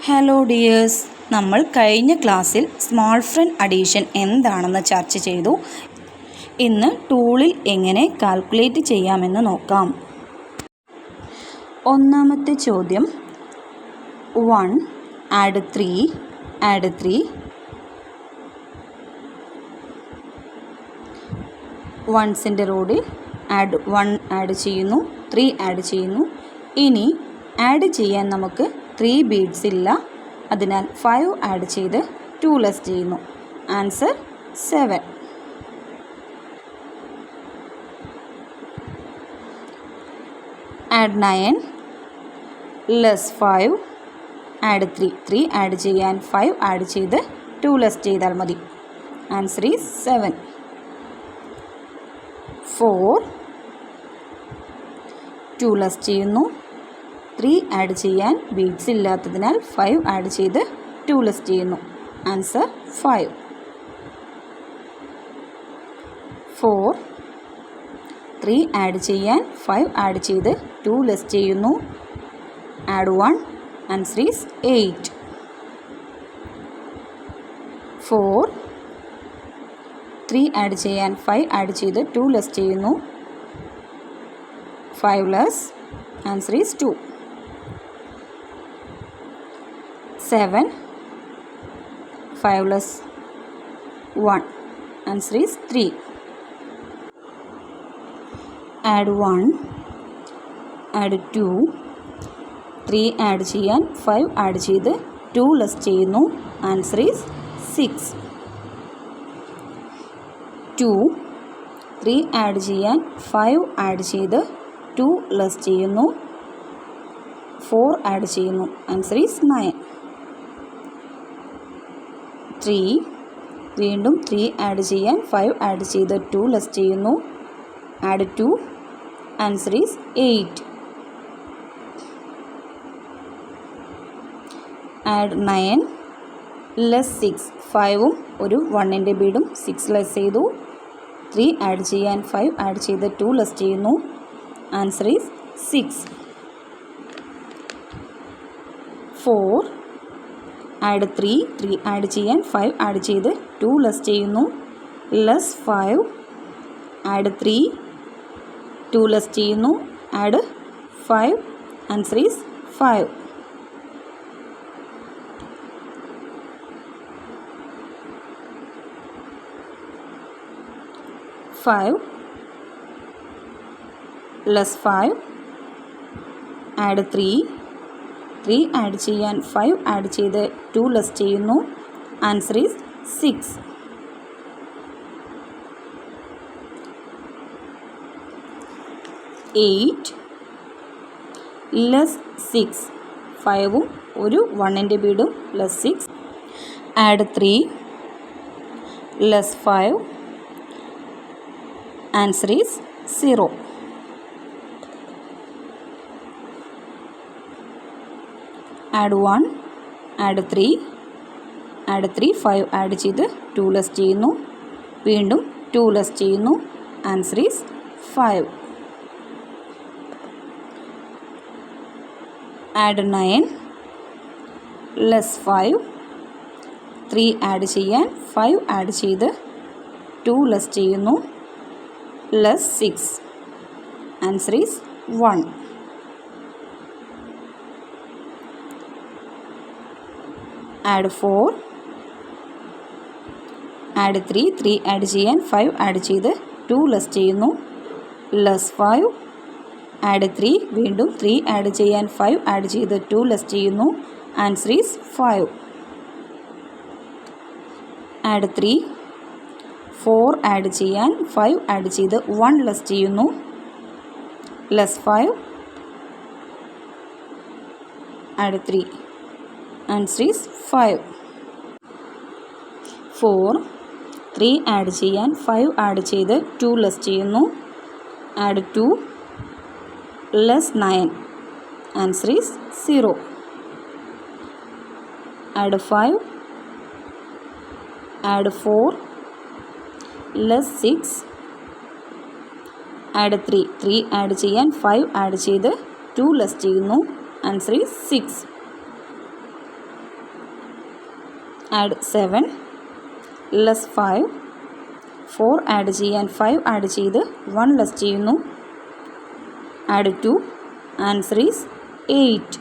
Hello dears, നമ്മൾ കഴിഞ്ഞ ക്ലാസ്സിൽ സ്മോൾ ഫ്രണ്ട് അഡീഷൻ എന്താണെന്ന് ചർച്ച ചെയ്തു. ഇന്ന് ടൂളിൽ എങ്ങനെ കാൽക്കുലേറ്റ് ചെയ്യാമെന്ന് നോക്കാം. ഒന്നാമത്തെ ചോദ്യം 1 ആഡ് 3 വൺസിൻ്റെ റോഡിൽ 1 ആഡ് ചെയ്യുന്നു, 3 ആഡ് ചെയ്യുന്നു. ഇനി ആഡ് ചെയ്യാൻ നമുക്ക് 3 ബീഡ്സ് ഇല്ല, അതിനാൽ 5 ആഡ് ചെയ്ത് 2 ലെസ് ചെയ്യുന്നു. Answer 7. Add 9 less 5 add 3 add ചെയ്യാൻ 5 ആഡ് ചെയ്ത് 2 ലെസ് ചെയ്താൽ മതി. Answer is 7. 4 2 ലെസ് ചെയ്യുന്നു, 3 ആഡ് ചെയ്യാൻ ബീഡ്സ് ഇല്ലാത്തതിനാൽ 5 ആഡ് ചെയ്ത് 2 ലെസ് ചെയ്യുന്നു. ആൻസർ 5. 4 3 ആഡ് ചെയ്യാൻ 5 ആഡ് ചെയ്ത് 2 ലെസ് ചെയ്യുന്നു. ആഡ് 1. Answer is 8. 4 3 ആഡ് ചെയ്യാൻ 5 ആഡ് ചെയ്ത് 2 ലെസ് ചെയ്യുന്നു. 5 less. Answer is 2. 7 5 + 1. Answer is 3. Add 1 add 2 3 add ചെയ്യാൻ 5 ആഡ് ചെയ്ത് 2 ലെസ് ചെയ്യുന്നു. Answer is 6. 2 3 ആഡ് ചെയ്യാൻ 5 ആഡ് ചെയ്ത് 2 ലെസ് ചെയ്യുന്നു. 4 ആഡ് ചെയ്യുന്നു. Answer is 9. 3 വീണ്ടും 3 ആഡ് ചെയ്യാൻ 5 ആഡ് ചെയ്ത് 2 ലെസ് ചെയ്യുന്നു. Add 2. Answer is 8. Add 9 less 6 5ഉം ഒരു 1ൻ്റെ ബീഡും 6 ലെസ് ചെയ്തു. 3 ആഡ് ചെയ്യാൻ 5 ആഡ് ചെയ്ത് 2 ലെസ് ചെയ്യുന്നു. Answer is 6. 4 ആഡ് 3 ആഡ് ചെയ്യാൻ 5 ആഡ് ചെയ്ത് 2 ലെസ് ചെയ്യുന്നു. ലെസ് 5 ആഡ് 3 2 ലെസ് ചെയ്യുന്നു. Add 5. Answer is 5. 5 less 5 add 3 add ചെയ്യാൻ 5 ആഡ് ചെയ്ത് 2 ലെസ് ചെയ്യുന്നു. Answer is 6. 8 ലെസ് 6 5ഉം ഒരു 1ൻ്റെ ബീഡും less 6. Add 3 less 5. Answer is 0. Add 1 add 3 5 add ചെയ്ത് 2 ലെസ് ചെയ്യുന്നു. വീണ്ടും 2 ലെസ് ചെയ്യുന്നു. Answer is 5. Add 9 less 5 3 add ചെയ്യാൻ 5 ആഡ് ചെയ്ത് 2 ലെസ് ചെയ്യുന്നു. Less 6. Answer is 1. Add 4 add 3 add ചെയ്യാൻ 5 ആഡ് ചെയ്ത് 2 ലെസ് ചെയ്യുന്നു. ലെസ് 5. ആഡ് 3 വീണ്ടും 3 ആഡ് ചെയ്യാൻ 5 ആഡ് ചെയ്ത് 2 ലെസ് ചെയ്യുന്നു. Answer is 5. ആഡ് 3 4 ആഡ് ചെയ്യാൻ 5 ആഡ് ചെയ്ത് 1 ലെസ് ചെയ്യുന്നു. Less 5. Add 3. Answer is 5. 4 3 add ചെയ്യാൻ 5 ആഡ് ചെയ്ത് 2 ലെസ് ചെയ്യുന്നു. Add 2 less 9. Answer is 0. Add 5 add 4 less 6. Add 3 add ചെയ്യാൻ 5 ആഡ് ചെയ്ത് 2 ലെസ് ചെയ്യുന്നു. Answer is 6. Add 7 less 5 4 add ചെയ്യാൻ 5 ആഡ് ചെയ്ത് 1 ലെസ് ചെയ്യുന്നു ആഡ് 2 ആൻസർ ഈസ് 8.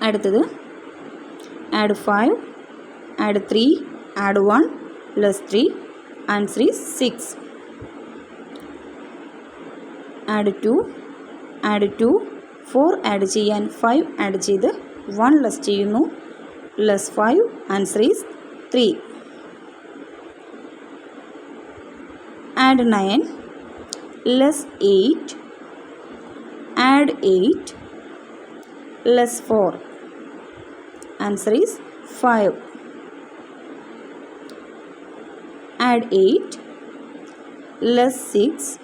അടുത്തത് add 5 add 3 add 1 less 3 answer is 6. Add 2 add 2 4 add ചെയ്യാൻ 5 add ചെയ്ത് 1 less ചെയ്യുന്നു less 5 answer is 3. Add 9 less 8 add 8 less 4 answer is 5. Add 8 less 6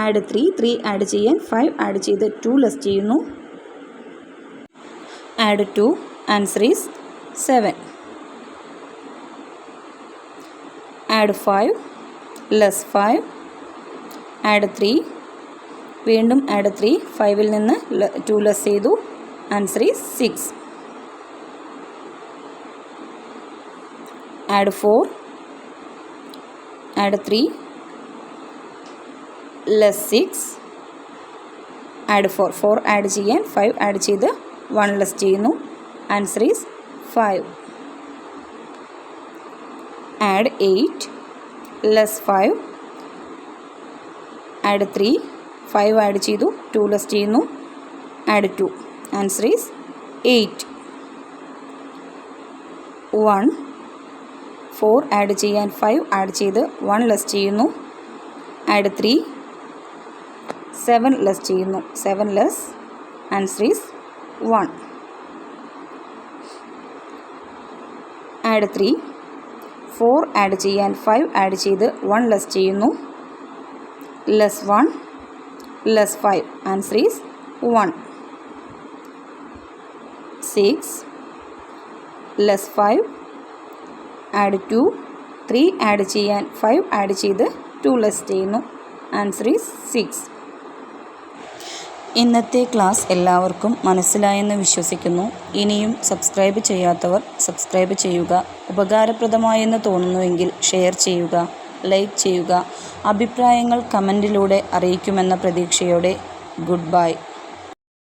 add 3 add ചെയ്യാൻ 5 add ചെയ്ത് 2 less ചെയ്യുന്നു add 2 answer is 7. Add 5 less 5 add 3 വീണ്ടും add 3 5ൽ നിന്ന് 2 less ചെയ്തു answer is 6. Add 4 add 3 less 6 add 4 add ചെയ്യാൻ 5 add ചെയ്ത് 1 less ചെയ്യുന്നു answer is 5. Add 8 less 5 add 3 5 add ചെയ്തു 2 ലെസ് ചെയ്യുന്നു ആഡ് 2 ആൻസർ ഈസ് 8. 1 4 ആഡ് ചെയ്യാൻ 5 ആഡ് ചെയ്ത് 1 ലെസ് ചെയ്യുന്നു ആഡ് 3 7 ലെസ് ചെയ്യുന്നു 7 less answer is 1. Add 3 4 add ചെയ്യാൻ 5 ആഡ് ചെയ്ത് 1 ലെസ് ചെയ്യുന്നു less 1 less 5 answer is 1. 6 less 5 add 2 3 add ചെയ്യാൻ 5 ആഡ് ചെയ്ത് 2 ലെസ് ചെയ്യുന്നു ആൻസർ ഈസ് 6. ഇന്നത്തെ ക്ലാസ് എല്ലാവർക്കും മനസ്സിലായെന്ന് വിശ്വസിക്കുന്നു. ഇനിയും സബ്സ്ക്രൈബ് ചെയ്യാത്തവർ സബ്സ്ക്രൈബ് ചെയ്യുക. ഉപകാരപ്രദമായെന്ന് തോന്നുന്നുവെങ്കിൽ ഷെയർ ചെയ്യുക, ലൈക്ക് ചെയ്യുക. അഭിപ്രായങ്ങൾ കമൻറ്റിലൂടെ അറിയിക്കുമെന്ന പ്രതീക്ഷയോടെ ഗുഡ് ബൈ.